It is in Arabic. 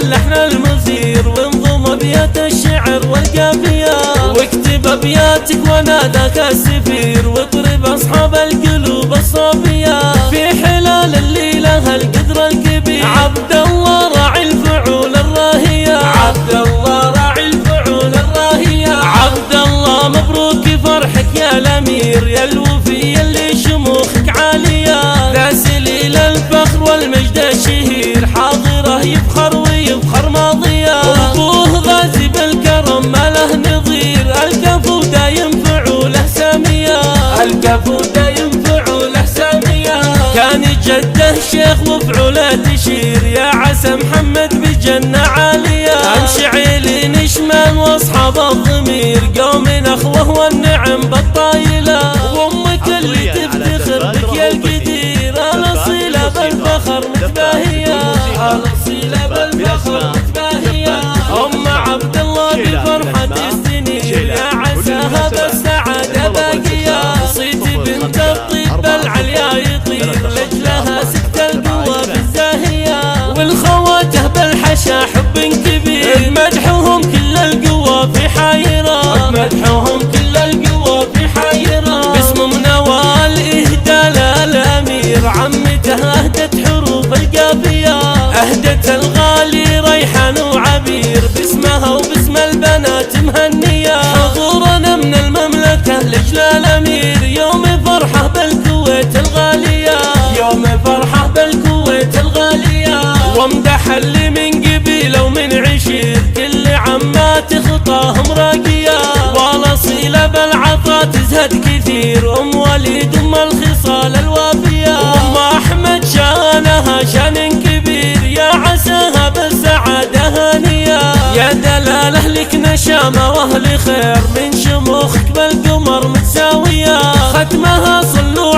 اللحن المثير وانظم ابيات الشعر والقافية، واكتب ابياتك وناداك السفير، واطرب اصحاب القلوب الصافية في حلال الليلة القدر الكبير. عبد الله راعي الفعول الراهية، عبد الله راعي الفعول الراهية، عبد الله مبروك فرحك يا الامير، يا الوفي اللي شموخك عالية، ذا سليل الفخر والمجد الشهير، حاضره يفخر ويفخر ماضية، ابوه غازي بالكرم ما له نظير، الكفو دايم فعوله سامية، الكفو دايم فعوله سامية، كان جده شيخ وفعوله تشير، يا عسى محمد بجنة عالية، امشعيلي نشمل واصحاب الضمير، قوم اخوه والنعم بالطايلة، وامك اللي تفتخر بك يا القدير، الاصيلة بالفخر متباهية، الاصيلة بالفخر متباهية، ام عبد الله بفرحة السنين، يا عساها بالسعادة باقية، صيتي بنت الطيب العليا يطير، لجلها سكت القوة في الزاهية، والخواته بالحشا حب كبير، مدحهم كل القوة في حايرة، مدحهم كل القوة في حايرة، باسم منوال اهدى للامير، عمته اهدت حروف القافية، اهدت الغالي ريحان وعبير، باسمها وباسم البنات مهنية، حضورنا من المملكة لجل الامير، يوم فرحة بالكويت الغالية، يوم فرحة بالكويت الغالية، وامدح اللي من قبيله ومن عشير، كل عمات خطاهم راقية، والاصيلة بالعطا تزهد كثير، ام وليد ام الخصال الوافية، ام احمد شانها شان كبير، يا عساها بالسعادة هانية، يا دلال اهلك نشامة واهل خير، من شموخك بالقمر متساوية، ختمها صلوا